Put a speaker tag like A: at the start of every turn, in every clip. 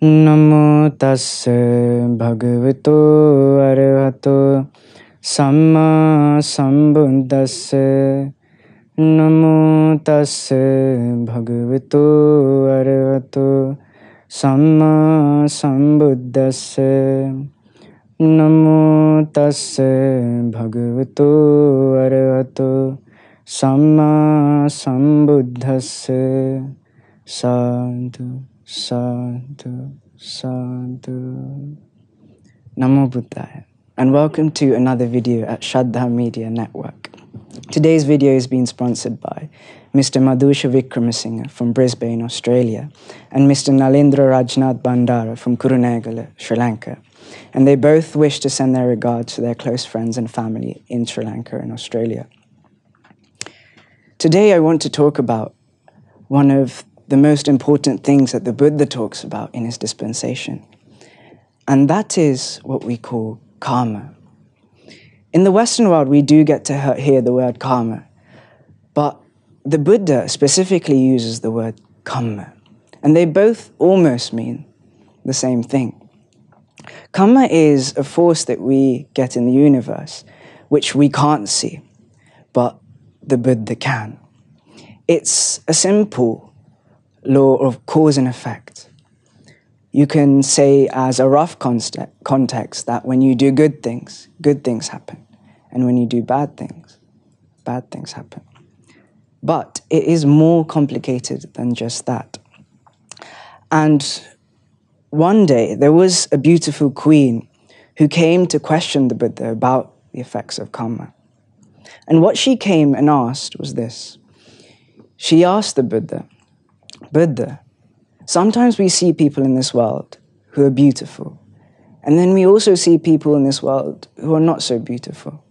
A: Namo tassa bhagavato arahato samma sambuddhassa. Namo tassa bhagavato arahato samma sambuddhassa. Namo tassa bhagavato arahato samma sambuddhassa. Sadhu, sadhu, sadhu. Namo Buddhaya, and welcome to another video at Shraddha Media Network. Today's video is being sponsored by Mr. Madhusha Vikramasinghe from Brisbane, Australia, and Mr. Nalendra Rajnath Bandara from Kaduwela, Sri Lanka. And they both wish to send their regards to their close friends and family in Sri Lanka and Australia. Today I want to talk about one of the most important things that the Buddha talks about in his dispensation. And that is what we call karma. In the Western world, we do get to hear the word karma, but the Buddha specifically uses the word kamma, and they both almost mean the same thing. Kamma is a force that we get in the universe, which we can't see, but the Buddha can. It's a simple law of cause and effect. You can say as a rough context that when you do good things happen. And when you do bad things happen. But it is more complicated than just that. And one day there was a beautiful queen who came to question the Buddha about the effects of karma. And what she came and asked was this. She asked the Buddha, Buddha, sometimes we see people in this world who are beautiful, and then we also see people in this world who are not so beautiful.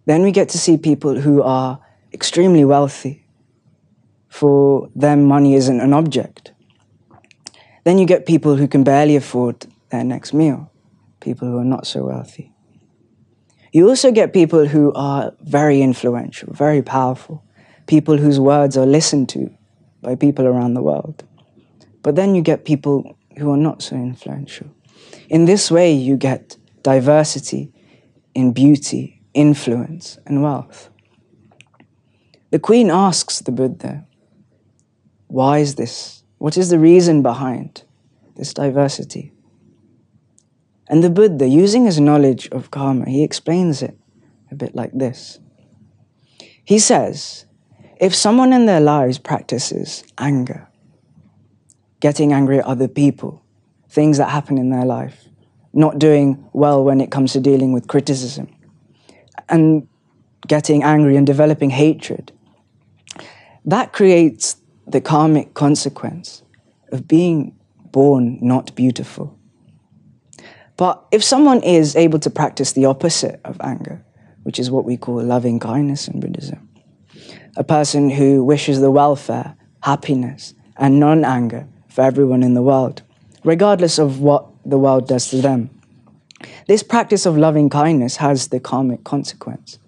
A: Then we get to see people who are extremely wealthy. For them, money isn't an object. Then you get people who can barely afford their next meal, people who are not so wealthy. You also get people who are very influential, very powerful, people whose words are listened to by people around the world. But then you get people who are not so influential. In this way, you get diversity in beauty, influence, and wealth. The queen asks the Buddha, why is this? What is the reason behind this diversity? And the Buddha, using his knowledge of karma, he explains it a bit like this. He says, if someone in their lives practices anger, getting angry at other people, things that happen in their life, not doing well when it comes to dealing with criticism, and getting angry and developing hatred, that creates the karmic consequence of being born not beautiful. But if someone is able to practice the opposite of anger, which is what we call loving kindness in Buddhism, a person who wishes the welfare, happiness, and non-anger for everyone in the world, regardless of what the world does to them. This practice of loving kindness has the karmic consequence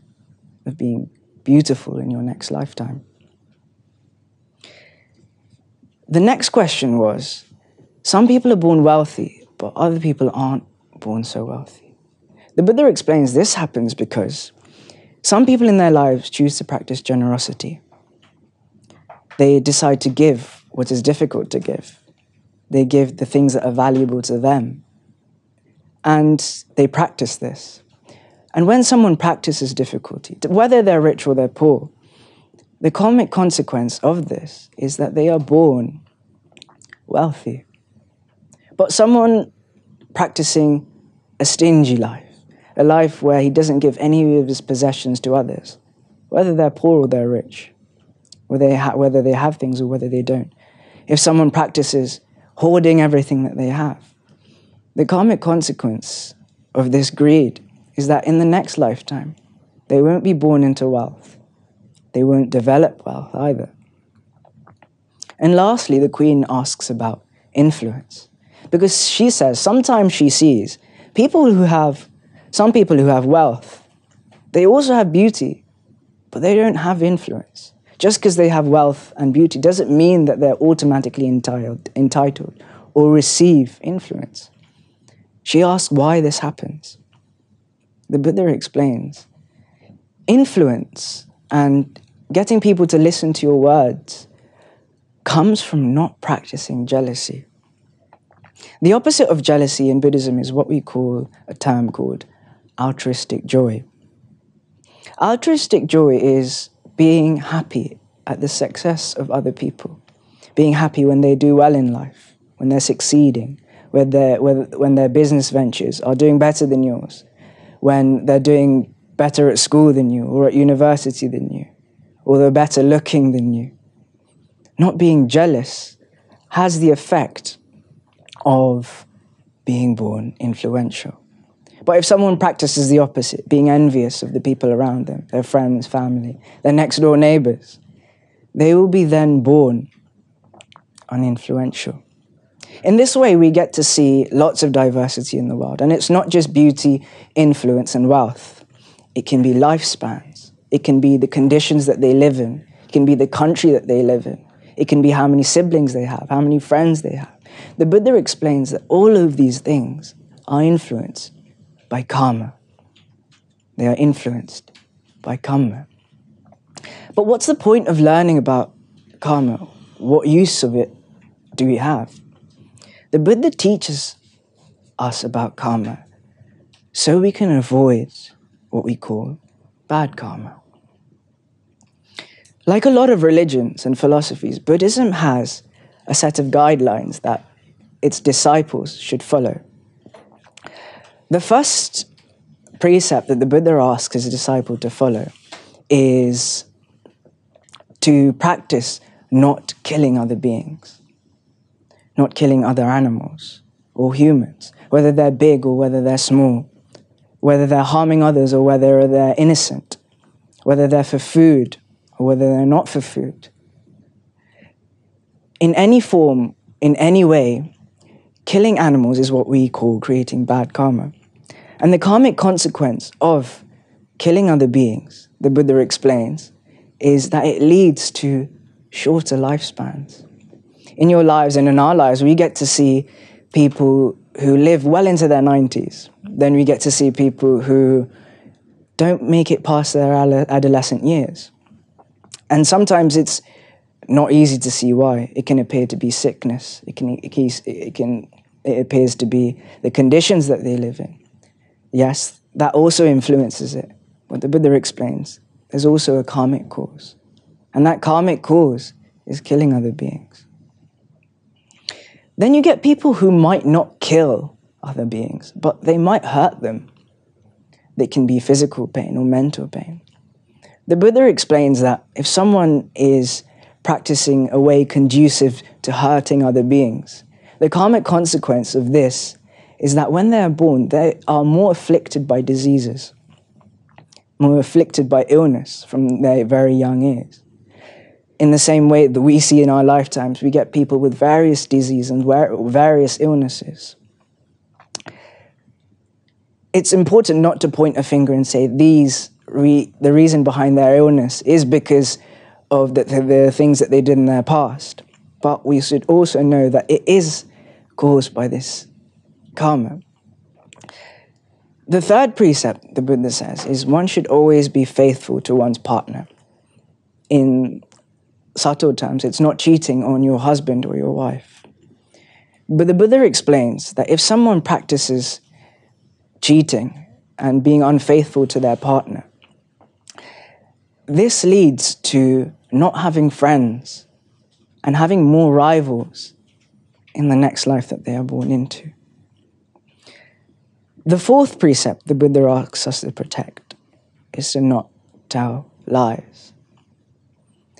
A: of being beautiful in your next lifetime. The next question was, some people are born wealthy, but other people aren't born so wealthy. The Buddha explains this happens because some people in their lives choose to practice generosity. They decide to give what is difficult to give. They give the things that are valuable to them. And they practice this. And when someone practices difficulty, whether they're rich or they're poor, the karmic consequence of this is that they are born wealthy. But someone practicing a stingy life, a life where he doesn't give any of his possessions to others, whether they're poor or they're rich, whether they have things or whether they don't. If someone practices hoarding everything that they have, the karmic consequence of this greed is that in the next lifetime, they won't be born into wealth. They won't develop wealth either. And lastly, the queen asks about influence, because she says sometimes she sees some people who have wealth, they also have beauty, but they don't have influence. Just because they have wealth and beauty doesn't mean that they're automatically entitled or receive influence. She asks why this happens. The Buddha explains, influence and getting people to listen to your words comes from not practicing jealousy. The opposite of jealousy in Buddhism is what we call a term called altruistic joy. Altruistic joy is being happy at the success of other people, being happy when they do well in life, when they're succeeding, when their business ventures are doing better than yours, when they're doing better at school than you or at university than you, or they're better looking than you. Not being jealous has the effect of being born influential. But if someone practices the opposite, being envious of the people around them, their friends, family, their next door neighbors, they will be then born uninfluential. In this way, we get to see lots of diversity in the world. And it's not just beauty, influence, and wealth. It can be lifespans. It can be the conditions that they live in. It can be the country that they live in. It can be how many siblings they have, how many friends they have. The Buddha explains that all of these things are influenced by karma. They are influenced by kamma. But what's the point of learning about karma? What use of it do we have? The Buddha teaches us about karma so we can avoid what we call bad karma. Like a lot of religions and philosophies, Buddhism has a set of guidelines that its disciples should follow. The first precept that the Buddha asks his disciple to follow is to practice not killing other beings, not killing other animals or humans, whether they're big or whether they're small, whether they're harming others or whether they're innocent, whether they're for food or whether they're not for food. In any form, in any way, killing animals is what we call creating bad karma. And the karmic consequence of killing other beings, the Buddha explains, is that it leads to shorter lifespans. In your lives and in our lives, we get to see people who live well into their 90s. Then we get to see people who don't make it past their adolescent years. And sometimes it's not easy to see why. It can appear to be sickness. It appears to be the conditions that they live in. Yes, that also influences it. But the Buddha explains, there's also a karmic cause. And that karmic cause is killing other beings. Then you get people who might not kill other beings, but they might hurt them. They can be physical pain or mental pain. The Buddha explains that if someone is practicing a way conducive to hurting other beings, the karmic consequence of this is that when they are born, they are more afflicted by diseases, more afflicted by illness from their very young years. In the same way that we see in our lifetimes, we get people with various diseases and various illnesses. It's important not to point a finger and say the reason behind their illness is because of the things that they did in their past. But we should also know that it is caused by this karma. The third precept, the Buddha says, is one should always be faithful to one's partner. In subtle terms, it's not cheating on your husband or your wife. But the Buddha explains that if someone practices cheating and being unfaithful to their partner, this leads to not having friends and having more rivals in the next life that they are born into. The fourth precept the Buddha asks us to protect is to not tell lies.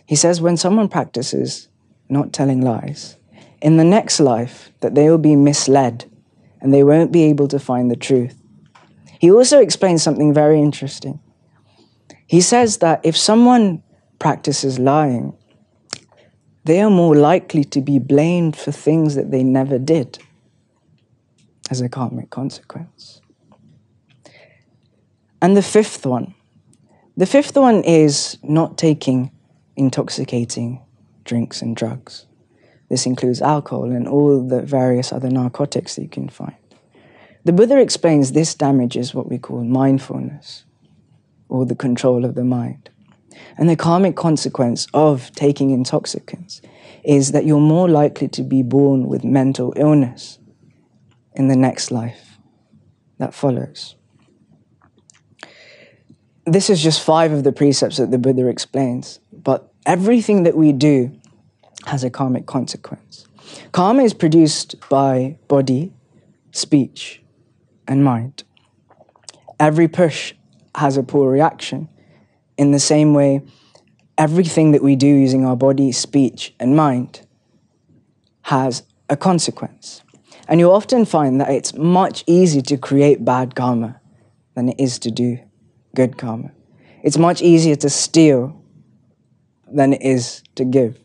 A: He says when someone practices not telling lies, in the next life that they will be misled and they won't be able to find the truth. He also explains something very interesting. He says that if someone practices lying, they are more likely to be blamed for things that they never did as a karmic consequence. And the fifth one is not taking intoxicating drinks and drugs. This includes alcohol and all the various other narcotics that you can find. The Buddha explains this damage is what we call mindfulness, or the control of the mind. And the karmic consequence of taking intoxicants is that you're more likely to be born with mental illness in the next life that follows. This is just 5 of the precepts that the Buddha explains, but everything that we do has a karmic consequence. Karma is produced by body, speech, and mind. Every push has a poor reaction. In the same way, everything that we do using our body, speech, and mind has a consequence. And you'll often find that it's much easier to create bad karma than it is to do good karma. It's much easier to steal than it is to give.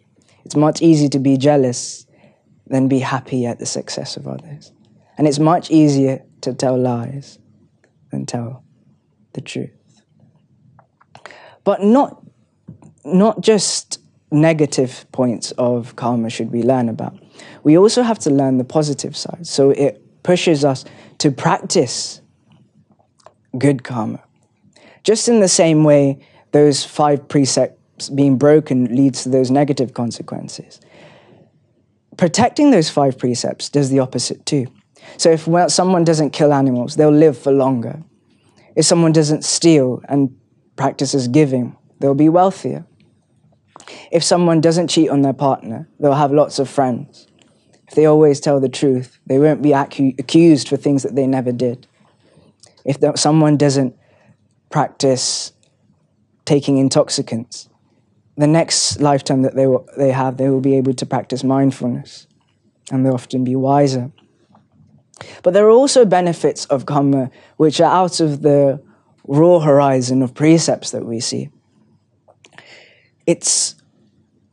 A: It's much easier to be jealous than be happy at the success of others. And it's much easier to tell lies than tell the truth. But not just negative points of karma should we learn about. We also have to learn the positive side. So it pushes us to practice good karma. Just in the same way, those 5 precepts being broken leads to those negative consequences. Protecting those 5 precepts does the opposite too. So if someone doesn't kill animals, they'll live for longer. If someone doesn't steal and practices giving, they'll be wealthier. If someone doesn't cheat on their partner, they'll have lots of friends. If they always tell the truth, they won't be accused for things that they never did. If someone doesn't practice taking intoxicants, the next lifetime that they will be able to practice mindfulness, and they'll often be wiser. But there are also benefits of Kamma which are out of the raw horizon of precepts that we see. It's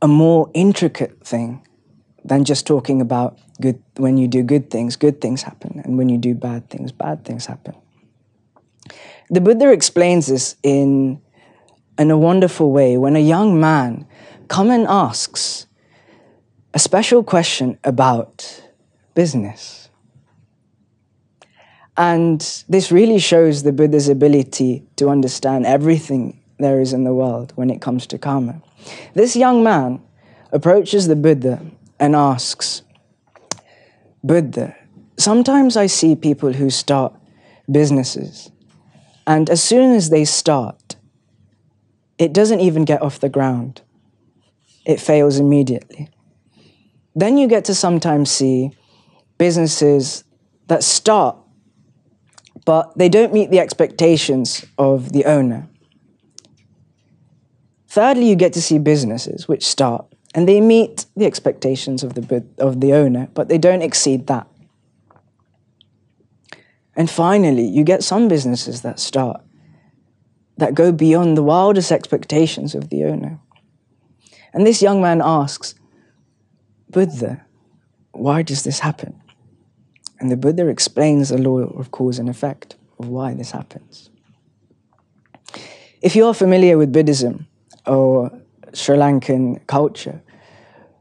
A: a more intricate thing than just talking about good. When you do good things happen, and when you do bad things happen. The Buddha explains this in a wonderful way when a young man comes and asks a special question about business. And this really shows the Buddha's ability to understand everything there is in the world when it comes to karma. This young man approaches the Buddha and asks, Buddha, sometimes I see people who start businesses, and as soon as they start, it doesn't even get off the ground. It fails immediately. Then you get to sometimes see businesses that start, but they don't meet the expectations of the owner. Thirdly, you get to see businesses which start, and they meet the expectations of the owner, but they don't exceed that. And finally, you get some businesses that start, that go beyond the wildest expectations of the owner. And this young man asks, Buddha, why does this happen? And the Buddha explains the law of cause and effect of why this happens. If you are familiar with Buddhism or Sri Lankan culture,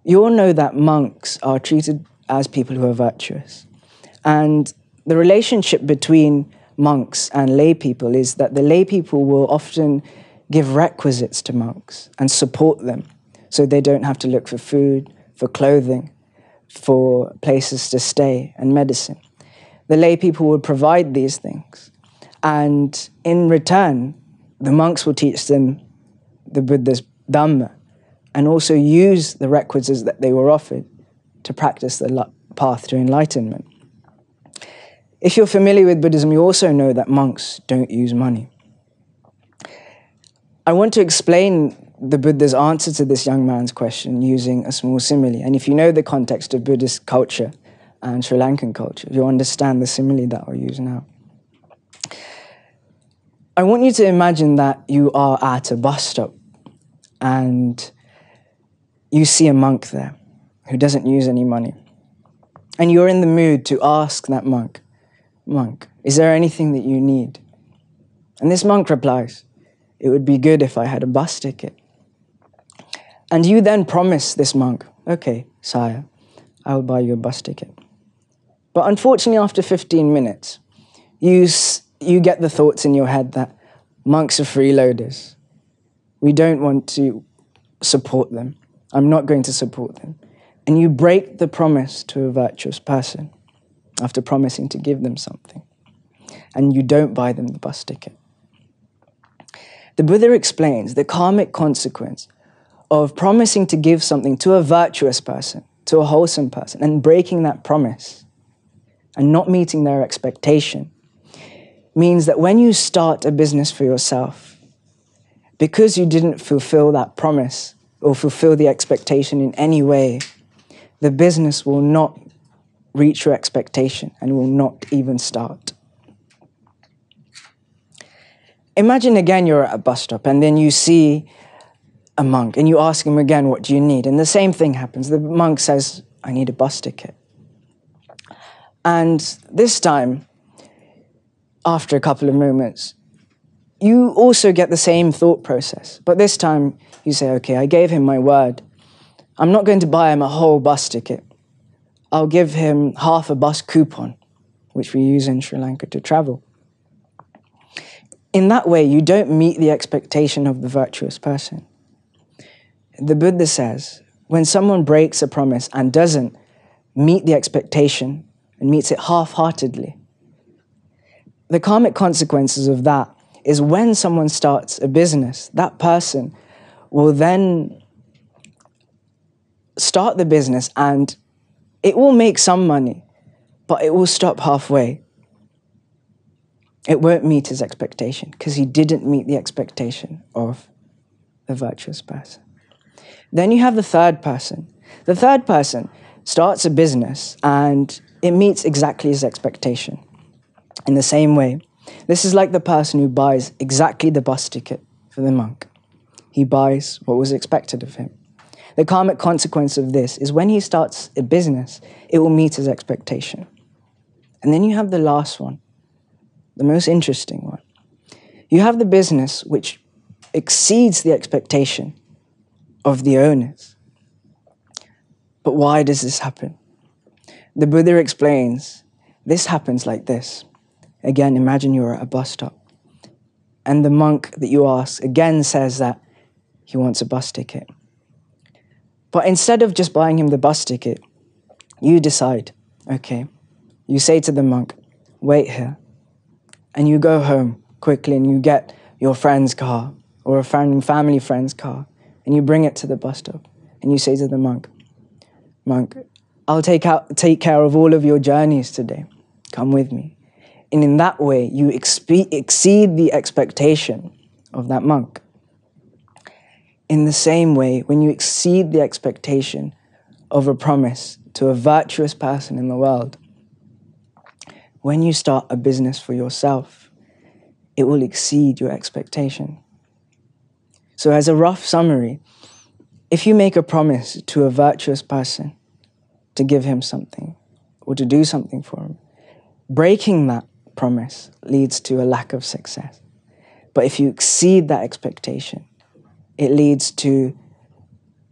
A: you all know that monks are treated as people who are virtuous. And the relationship between monks and lay people is that the lay people will often give requisites to monks and support them so they don't have to look for food, for clothing, for places to stay and medicine. The lay people will provide these things, and in return, the monks will teach them the Buddha's dhamma and also use the requisites that they were offered to practice the path to enlightenment. If you're familiar with Buddhism, you also know that monks don't use money. I want to explain the Buddha's answer to this young man's question using a small simile. And if you know the context of Buddhist culture and Sri Lankan culture, you'll understand the simile that I'll use now. I want you to imagine that you are at a bus stop and you see a monk there who doesn't use any money. And you're in the mood to ask that monk, is there anything that you need? And this monk replies, it would be good if I had a bus ticket. And you then promise this monk, okay, sire, I'll buy you a bus ticket. But unfortunately, after 15 minutes, you get the thoughts in your head that monks are freeloaders. We don't want to support them. I'm not going to support them. And you break the promise to a virtuous person after promising to give them something. And you don't buy them the bus ticket. The Buddha explains the karmic consequence of promising to give something to a virtuous person, to a wholesome person, and breaking that promise and not meeting their expectation means that when you start a business for yourself, because you didn't fulfill that promise or fulfill the expectation in any way, the business will not reach your expectation and will not even start. Imagine again you're at a bus stop and then you see a monk and you ask him again, what do you need? And the same thing happens. The monk says, I need a bus ticket. And this time, after a couple of moments, you also get the same thought process. But this time you say, okay, I gave him my word. I'm not going to buy him a whole bus ticket. I'll give him half a bus coupon, which we use in Sri Lanka to travel. In that way, you don't meet the expectation of the virtuous person. The Buddha says, when someone breaks a promise and doesn't meet the expectation and meets it half-heartedly, the karmic consequences of that is when someone starts a business, that person will then start the business and it will make some money, but it will stop halfway. It won't meet his expectation because he didn't meet the expectation of the virtuous person. Then you have the third person. The third person starts a business and it meets exactly his expectation. In the same way, this is like the person who buys exactly the bus ticket for the monk. He buys what was expected of him. The karmic consequence of this is when he starts a business, it will meet his expectation. And then you have the last one, the most interesting one. You have the business which exceeds the expectation of the owners. But why does this happen? The Buddha explains, this happens like this. Again, imagine you're at a bus stop and the monk that you ask again says that he wants a bus ticket. But instead of just buying him the bus ticket, you decide, okay, you say to the monk, wait here. And you go home quickly and you get your friend's car or a family friend's car and you bring it to the bus stop and you say to the monk, monk, I'll take care of all of your journeys today. Come with me. And in that way, you exceed the expectation of that monk. In the same way, when you exceed the expectation of a promise to a virtuous person in the world, when you start a business for yourself, it will exceed your expectation. So as a rough summary, if you make a promise to a virtuous person to give him something or to do something for him, breaking that promise leads to a lack of success. But if you exceed that expectation, it leads to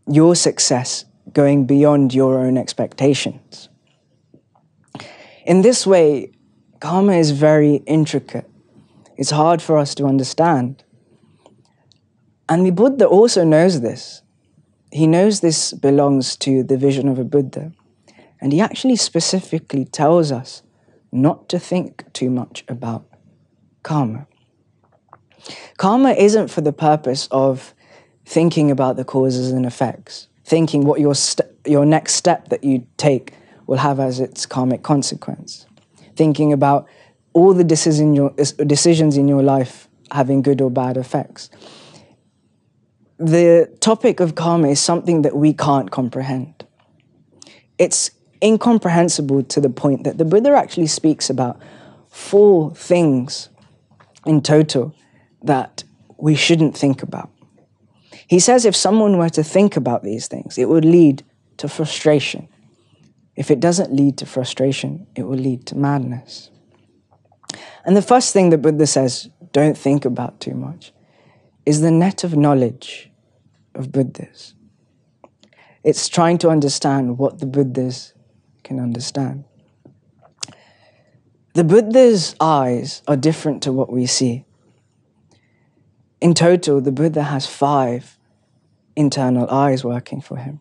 A: your success going beyond your own expectations. In this way, karma is very intricate. It's hard for us to understand. And the Buddha also knows this. He knows this belongs to the vision of a Buddha. And he actually specifically tells us not to think too much about karma. Karma isn't for the purpose of thinking about the causes and effects, thinking what your next step that you take will have as its karmic consequence, thinking about all the decisions in your life having good or bad effects. The topic of karma is something that we can't comprehend. It's incomprehensible to the point that the Buddha actually speaks about 4 things in total that we shouldn't think about. He says if someone were to think about these things, it would lead to frustration. If it doesn't lead to frustration, it will lead to madness. And the first thing the Buddha says, don't think about too much, is the net of knowledge of Buddhas. It's trying to understand what the Buddhas can understand. The Buddha's eyes are different to what we see. In total, the Buddha has 5 internal eyes working for him.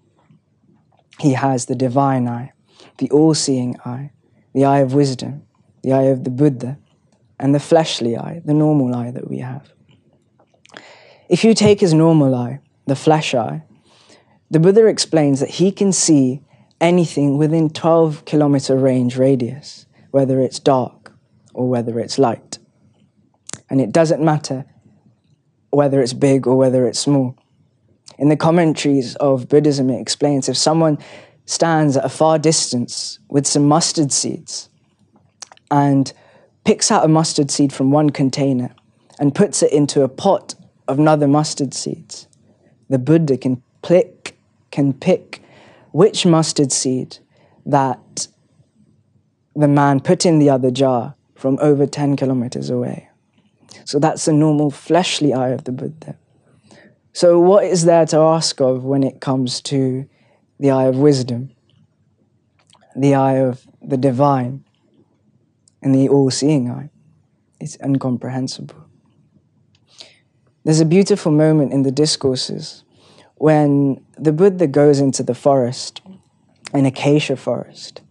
A: He has the divine eye, the all-seeing eye, the eye of wisdom, the eye of the Buddha, and the fleshly eye, the normal eye that we have. If you take his normal eye, the flesh eye, the Buddha explains that he can see anything within 12-kilometer range radius, whether it's dark or whether it's light. And it doesn't matter whether it's big or whether it's small. In the commentaries of Buddhism, it explains if someone stands at a far distance with some mustard seeds and picks out a mustard seed from one container and puts it into a pot of another mustard seeds, the Buddha can pick which mustard seed that the man put in the other jar from over 10 kilometers away. So that's the normal fleshly eye of the Buddha. So what is there to ask of when it comes to the eye of wisdom, the eye of the divine, and the all-seeing eye? It's incomprehensible. There's a beautiful moment in the discourses when the Buddha goes into the forest, an acacia forest,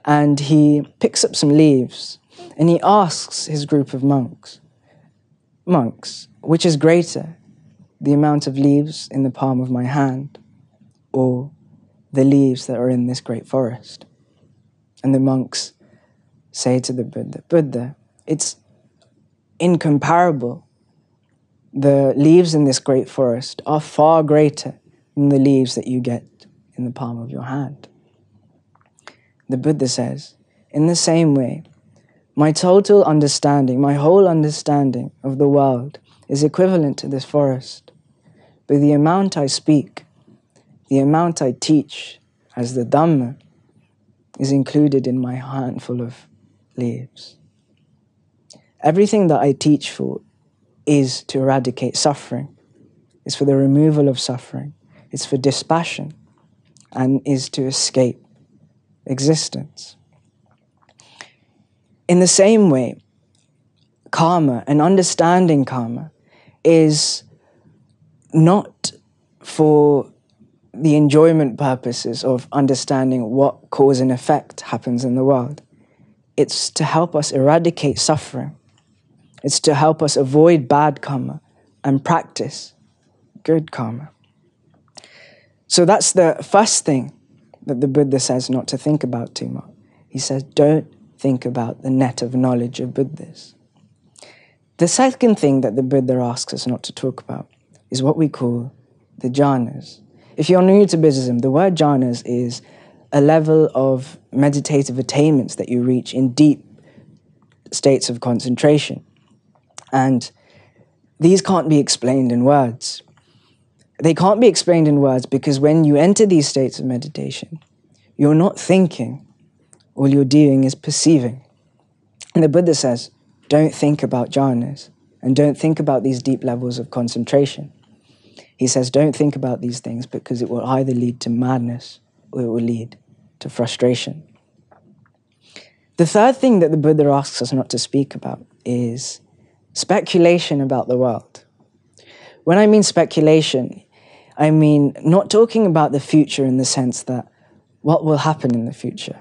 A: and he picks up some leaves and he asks his group of monks, which is greater, the amount of leaves in the palm of my hand or the leaves that are in this great forest? And the monks say to the Buddha, Buddha, it's incomparable. The leaves in this great forest are far greater than the leaves that you get in the palm of your hand. The Buddha says, in the same way, my total understanding, my whole understanding of the world is equivalent to this forest. But the amount I speak, the amount I teach as the dhamma is included in my handful of leaves. Everything that I teach for is to eradicate suffering. It's for the removal of suffering. It's for dispassion and is to escape existence. In the same way, karma and understanding karma is not for the enjoyment purposes of understanding what cause and effect happens in the world. It's to help us eradicate suffering. It's to help us avoid bad karma and practice good karma. So that's the first thing that the Buddha says not to think about too much. He says, don't think about the net of knowledge of Buddhas. The second thing that the Buddha asks us not to talk about is what we call the jhanas. If you're new to Buddhism, the word jhanas is a level of meditative attainments that you reach in deep states of concentration. And these can't be explained in words. They can't be explained in words because when you enter these states of meditation, you're not thinking. All you're doing is perceiving. And the Buddha says, don't think about jhanas and don't think about these deep levels of concentration. He says, don't think about these things because it will either lead to madness or it will lead to frustration. The third thing that the Buddha asks us not to speak about is speculation about the world. When I mean speculation, I mean not talking about the future in the sense that what will happen in the future.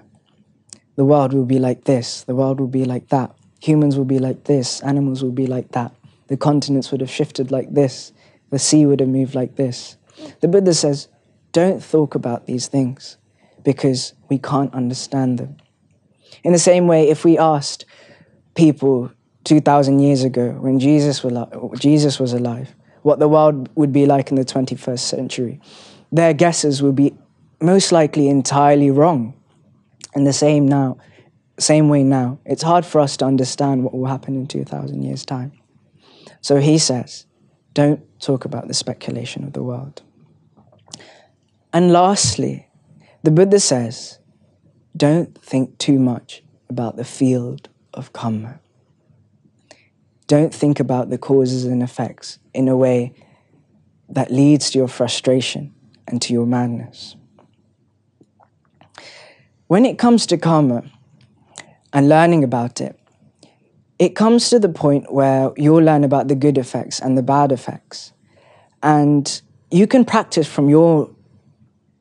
A: The world will be like this, the world will be like that, humans will be like this, animals will be like that, the continents would have shifted like this, the sea would have moved like this. The Buddha says, don't talk about these things because we can't understand them. In the same way, if we asked people 2,000 years ago when Jesus was alive, what the world would be like in the 21st century, their guesses would be most likely entirely wrong. In the same way now, it's hard for us to understand what will happen in 2,000 years' time. So he says, don't talk about the speculation of the world. And lastly, the Buddha says, don't think too much about the field of Kamma. Don't think about the causes and effects in a way that leads to your frustration and to your madness. when it comes to karma and learning about it, it comes to the point where you'll learn about the good effects and the bad effects. And you can practice from your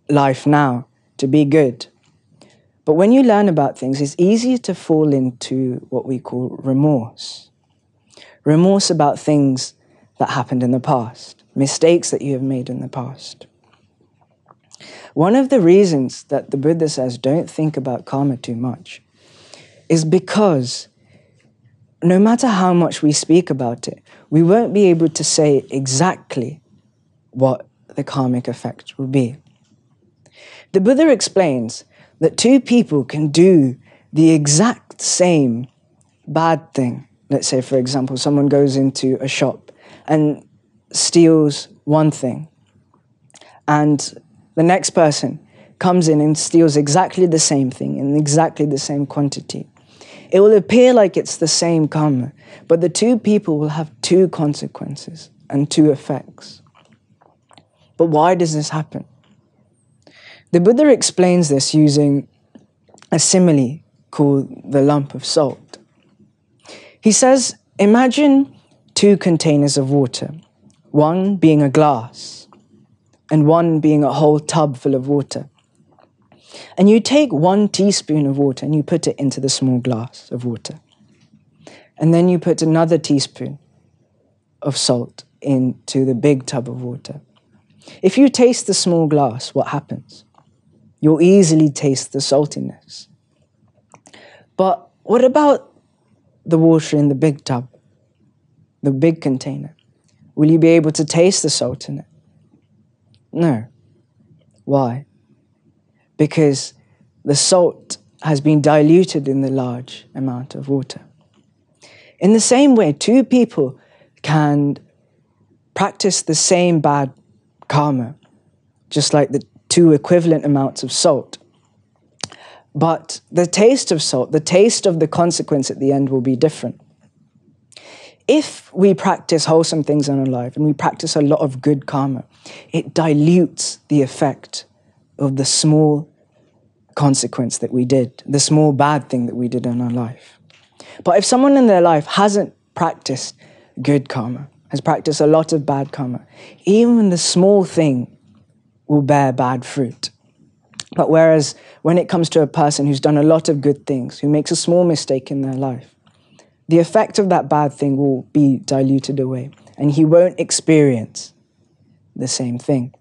A: life now to be good. But when you learn about things, it's easier to fall into what we call remorse. Remorse about things that happened in the past, mistakes that you have made in the past. One of the reasons that the Buddha says don't think about karma too much is because no matter how much we speak about it, we won't be able to say exactly what the karmic effect will be. The Buddha explains that two people can do the exact same bad thing. Let's say, for example, someone goes into a shop and steals one thing, and the next person comes in and steals exactly the same thing in exactly the same quantity. It will appear like it's the same karma, but the two people will have two consequences and two effects. But why does this happen? The Buddha explains this using a simile called the lump of salt. He says, imagine two containers of water, one being a glass and one being a whole tub full of water. And you take 1 teaspoon of water and you put it into the small glass of water. And then you put another teaspoon of salt into the big tub of water. If you taste the small glass, what happens? You'll easily taste the saltiness. But what about the water in the big tub, the big container? Will you be able to taste the salt in it? No. Why? Because the salt has been diluted in the large amount of water. In the same way, two people can practice the same bad karma, just like the two equivalent amounts of salt. But the taste of salt, the taste of the consequence at the end will be different. If we practice wholesome things in our life and we practice a lot of good karma, it dilutes the effect of the small consequence that we did, the small bad thing that we did in our life. But if someone in their life hasn't practiced good karma, has practiced a lot of bad karma, even the small thing will bear bad fruit. But whereas when it comes to a person who's done a lot of good things, who makes a small mistake in their life, the effect of that bad thing will be diluted away, and he won't experience the same thing.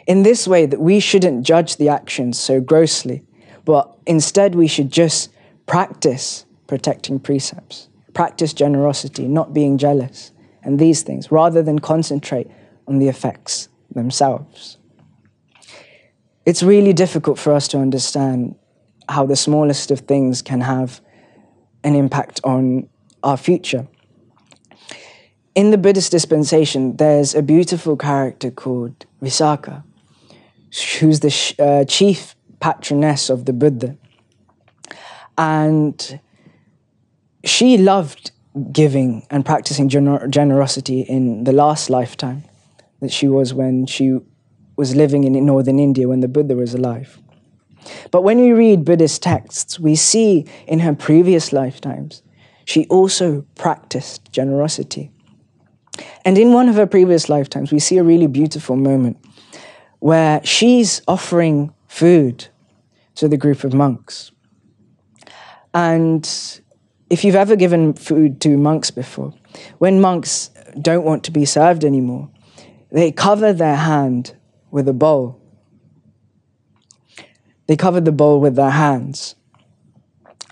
A: In this way, that we shouldn't judge the actions so grossly, but instead we should just practice protecting precepts, practice generosity, not being jealous, and these things, rather than concentrate on the effects themselves. It's really difficult for us to understand how the smallest of things can have an impact on our future. In the Buddhist dispensation, there's a beautiful character called Visakha, who's the chief patroness of the Buddha. And she loved giving and practicing generosity in the last lifetime that she was when she was living in northern India when the Buddha was alive. But when we read Buddhist texts, we see in her previous lifetimes, she also practiced generosity. And in one of her previous lifetimes, we see a really beautiful moment where she's offering food to the group of monks. And if you've ever given food to monks before, when monks don't want to be served anymore, they cover their hand with a bowl. They cover the bowl with their hands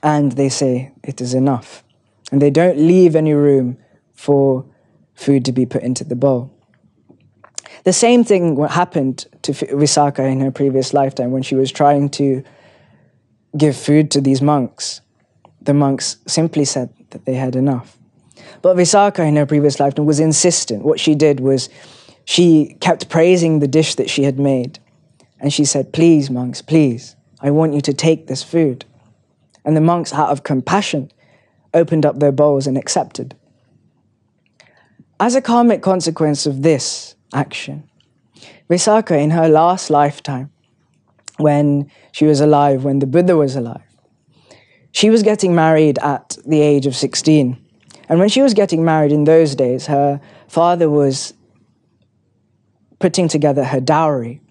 A: and they say, it is enough. And they don't leave any room for food to be put into the bowl. The same thing happened to Visakha in her previous lifetime when she was trying to give food to these monks. The monks simply said that they had enough. But Visakha in her previous lifetime was insistent. What she did was she kept praising the dish that she had made. And she said, please, monks, please, I want you to take this food. And the monks, out of compassion, opened up their bowls and accepted. As a karmic consequence of this action, Visakha in her last lifetime when she was alive, when the Buddha was alive. She was getting married at the age of 16. And when she was getting married in those days, her father was putting together her dowry.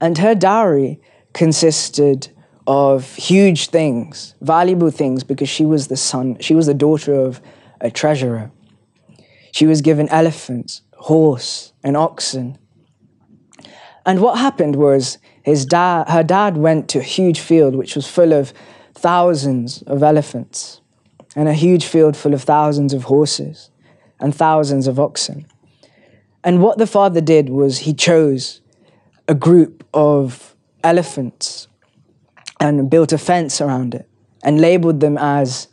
A: And her dowry consisted of huge things, valuable things, because she was the daughter of a treasurer. She was given elephants, horse, and oxen. And what happened was her dad went to a huge field which was full of thousands of elephants and a huge field full of thousands of horses and thousands of oxen. And what the father did was he chose a group of elephants and built a fence around it and labeled them as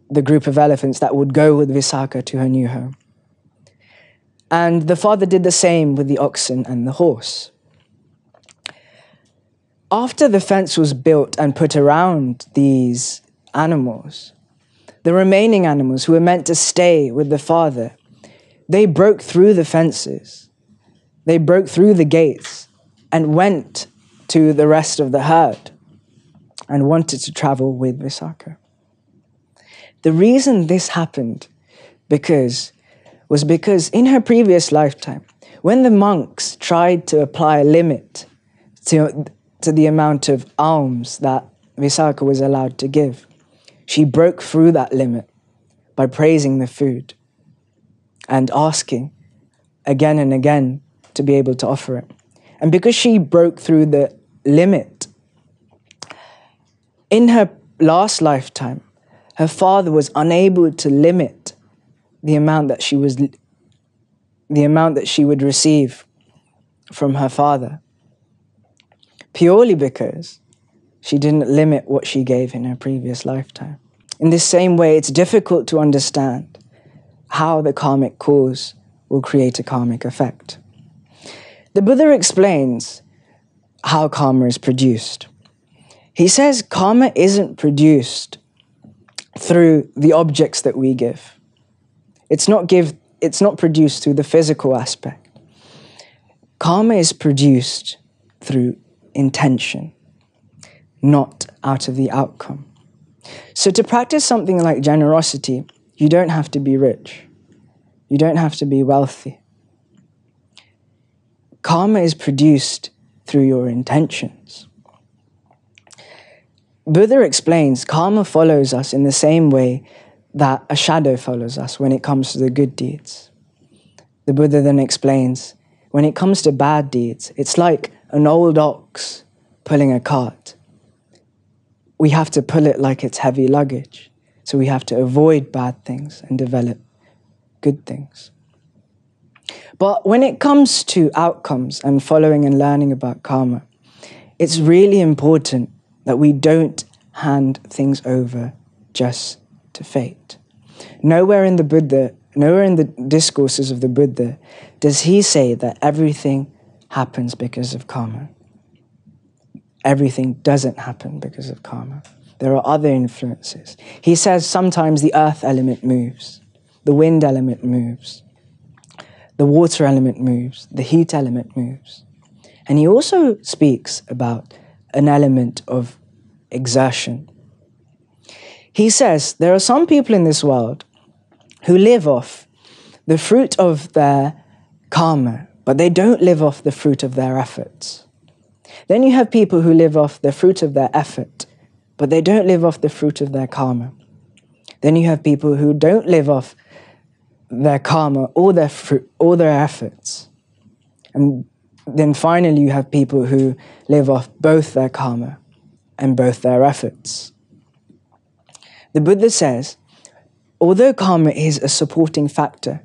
A: the group of elephants that would go with Visakha to her new home. And the father did the same with the oxen and the horse. After the fence was built and put around these animals, the remaining animals who were meant to stay with the father, they broke through the fences. They broke through the gates and went to the rest of the herd and wanted to travel with Visakha. The reason this happened was because in her previous lifetime, when the monks tried to apply a limit to the amount of alms that Visakha was allowed to give, she broke through that limit by praising the food and asking again and again to be able to offer it. And because she broke through the limit, in her last lifetime, her father was unable to limit the amount that she would receive from her father, purely because she didn't limit what she gave in her previous lifetime. In this same way, it's difficult to understand how the karmic cause will create a karmic effect. The Buddha explains how karma is produced. He says karma isn't produced through the objects that we give. It's not produced through the physical aspect. Karma is produced through intention, not out of the outcome. So to practice something like generosity, you don't have to be rich. You don't have to be wealthy. Karma is produced through your intentions. Buddha explains karma follows us in the same way that a shadow follows us when it comes to the good deeds. The Buddha then explains, when it comes to bad deeds, it's like an old ox pulling a cart. We have to pull it like it's heavy luggage. So we have to avoid bad things and develop good things. But when it comes to outcomes and following and learning about karma, it's really important that we don't hand things over just to fate. Nowhere in the discourses of the Buddha does he say that everything happens because of karma. Everything doesn't happen because of karma. There are other influences. He says sometimes the earth element moves, the wind element moves, the water element moves, the heat element moves. And he also speaks about an element of exertion. He says there are some people in this world who live off the fruit of their karma, but they don't live off the fruit of their efforts. Then you have people who live off the fruit of their effort, but they don't live off the fruit of their karma. Then you have people who don't live off their karma or their fruit or their efforts. And then finally you have people who live off both their karma and both their efforts. The Buddha says, although karma is a supporting factor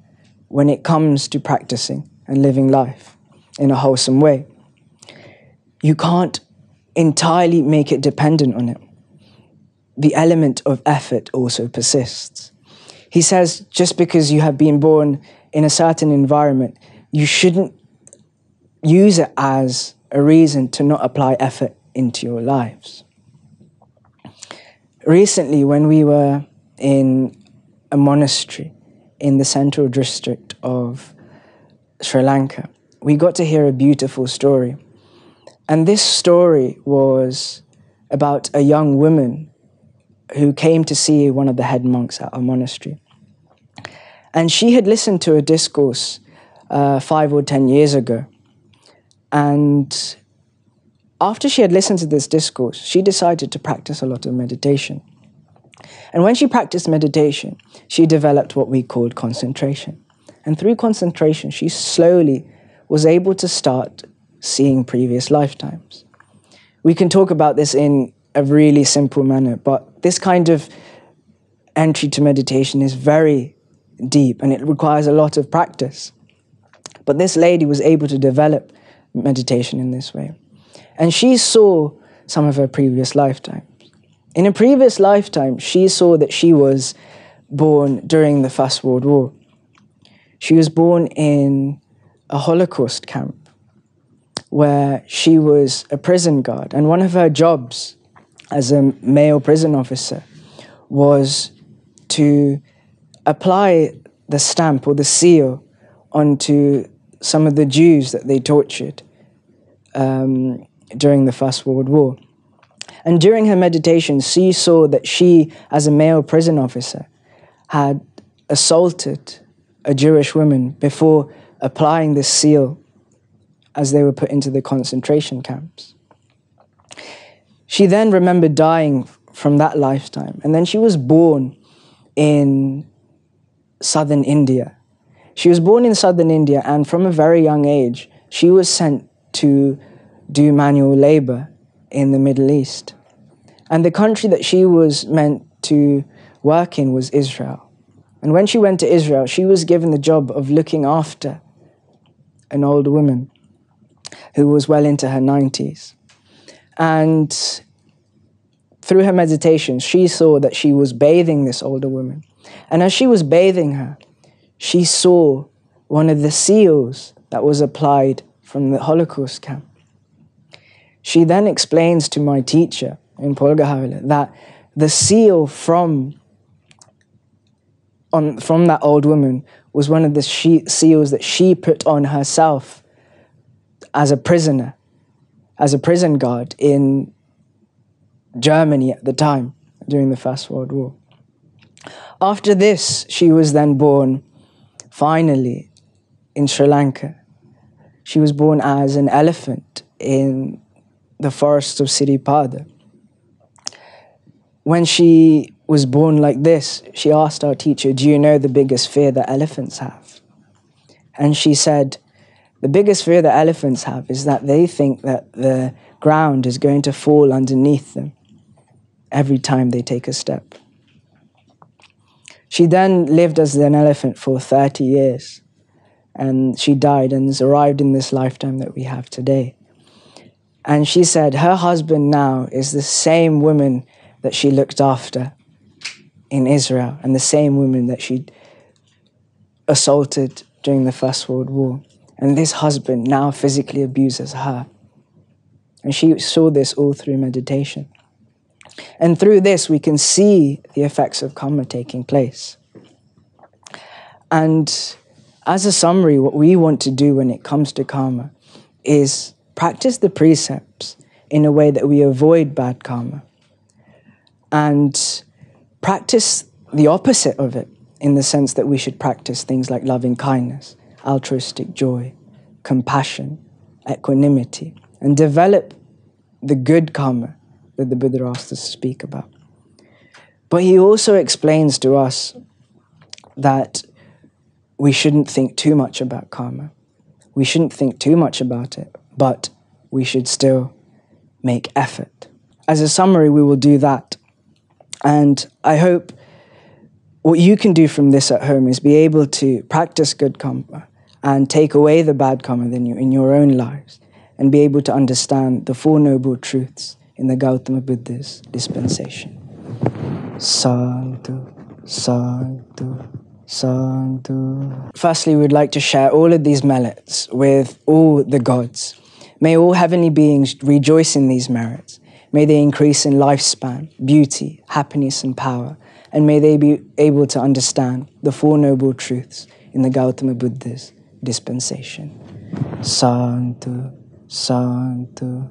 A: when it comes to practicing and living life in a wholesome way, you can't entirely make it dependent on it. The element of effort also persists. He says, just because you have been born in a certain environment, you shouldn't use it as a reason to not apply effort into your lives. Recently, when we were in a monastery in the central district of Sri Lanka, we got to hear a beautiful story. And this story was about a young woman who came to see one of the head monks at our monastery. And she had listened to a discourse 5 or 10 years ago. And after she had listened to this discourse, she decided to practice a lot of meditation. And when she practiced meditation, she developed what we called concentration. And through concentration, she slowly was able to start seeing previous lifetimes. We can talk about this in a really simple manner, but this kind of entry to meditation is very deep and it requires a lot of practice. But this lady was able to develop meditation in this way. And she saw some of her previous lifetimes. In a previous lifetime, she saw that she was born during the First World War. She was born in a Holocaust camp where she was a prison guard. And one of her jobs as a male prison officer was to apply the stamp or the seal onto some of the Jews that they tortured during the First World War. And during her meditation, she saw that she, as a male prison officer, had assaulted a Jewish woman before applying this seal as they were put into the concentration camps. She then remembered dying from that lifetime, and then she was born in southern India. She was born in southern India, and from a very young age, she was sent to do manual labor in the Middle East. And the country that she was meant to work in was Israel. And when she went to Israel, she was given the job of looking after an old woman who was well into her 90s. And through her meditations, she saw that she was bathing this older woman. And as she was bathing her, she saw one of the seals that was applied from the Holocaust camp. She then explains to my teacher in 𝗙𝗢𝗟𝗪𝗢 that the seal from that old woman was one of the seals that she put on herself as a prisoner, as a prison guard in Germany at the time, during the First World War. After this, she was then born, finally, in Sri Lanka. She was born as an elephant in the forests of 𝗙𝗢𝗪𝗢. When she was born like this, she asked our teacher, "Do you know the biggest fear that elephants have?" And she said, "The biggest fear that elephants have is that they think that the ground is going to fall underneath them every time they take a step." She then lived as an elephant for 30 years, and she died and has arrived in this lifetime that we have today. And she said her husband now is the same woman that she looked after in Israel and the same woman that she assaulted during the First World War. And this husband now physically abuses her. And she saw this all through meditation. And through this, we can see the effects of Kamma taking place. And as a summary, what we want to do when it comes to Kamma is practice the precepts in a way that we avoid bad karma, and practice the opposite of it in the sense that we should practice things like loving kindness, altruistic joy, compassion, equanimity, and develop the good karma that the Buddha asked us to speak about. But he also explains to us that we shouldn't think too much about karma. We shouldn't think too much about it, but we should still make effort. As a summary, we will do that. And I hope what you can do from this at home is be able to practice good karma and take away the bad karma in your own lives and be able to understand the Four Noble Truths in the Gautama Buddha's dispensation. Sadhu, sadhu, sadhu. Firstly, we would like to share all of these merits with all the gods. May all heavenly beings rejoice in these merits. May they increase in lifespan, beauty, happiness, and power. And may they be able to understand the Four Noble Truths in the Gautama Buddha's dispensation. Sadhu, sadhu,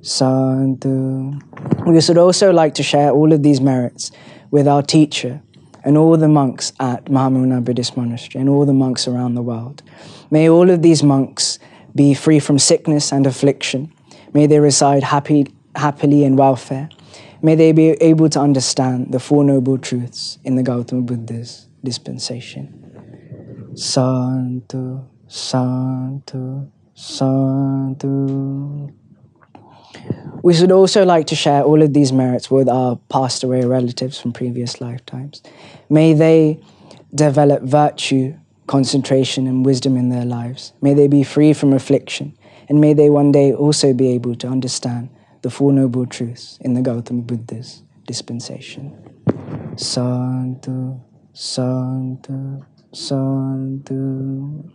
A: Sadhu. We should also like to share all of these merits with our teacher and all the monks at Mahamuna Buddhist Monastery and all the monks around the world. May all of these monks be free from sickness and affliction. May they reside happily in welfare. May they be able to understand the Four Noble Truths in the Gautama Buddha's dispensation. Sadhu, sadhu, sadhu. We should also like to share all of these merits with our passed away relatives from previous lifetimes. May they develop virtue, concentration and wisdom in their lives. May they be free from affliction, and may they one day also be able to understand the Four Noble Truths in the Gautama Buddha's dispensation. Sadhu, sadhu, sadhu.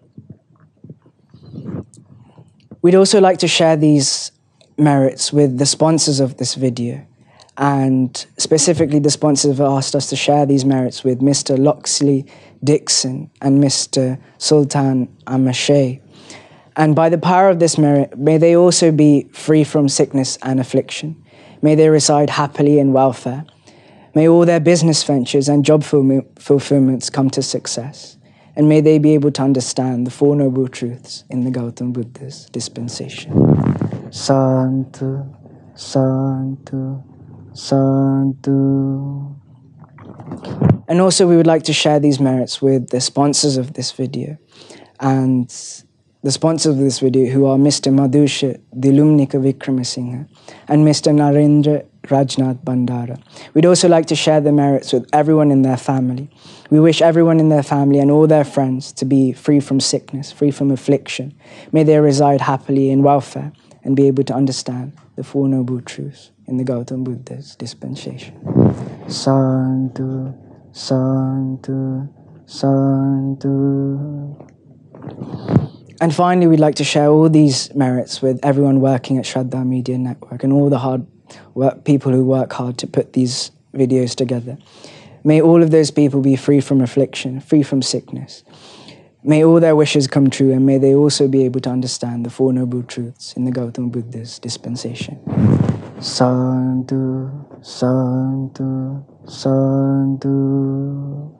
A: We'd also like to share these merits with the sponsors of this video, and specifically the sponsors have asked us to share these merits with Mr. Loxley Dixon and Mr. Sultan Amashay. And by the power of this merit, may they also be free from sickness and affliction. May they reside happily in welfare. May all their business ventures and job fulfillments come to success. And may they be able to understand the Four Noble Truths in the Gautama Buddha's dispensation. Sadhu, sadhu, sadhu. And also we would like to share these merits with the sponsors of this video. And the sponsors of this video, who are Mr. Madhusha Dilumnika Vikramasinghe and Mr. Narendra Rajnath Bandara. We'd also like to share the merits with everyone in their family. We wish everyone in their family and all their friends to be free from sickness, free from affliction. May they reside happily in welfare and be able to understand the Four Noble Truths in the Gautama Buddha's dispensation. Sadhu, sadhu, sadhu. And finally, we'd like to share all these merits with everyone working at Shraddha Media Network and all the people who work hard to put these videos together. May all of those people be free from affliction, free from sickness. May all their wishes come true, and may they also be able to understand the Four Noble Truths in the Gautama Buddha's dispensation. Sadhu, sadhu, sadhu.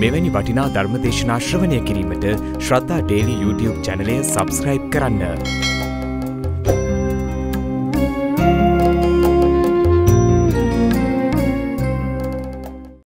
B: මෙවැනි වටිනා ධර්මදේශනා ශ්‍රවණය කිරීමට ශ්‍රද්ධා daily YouTube චැනලය subscribe කරන්න.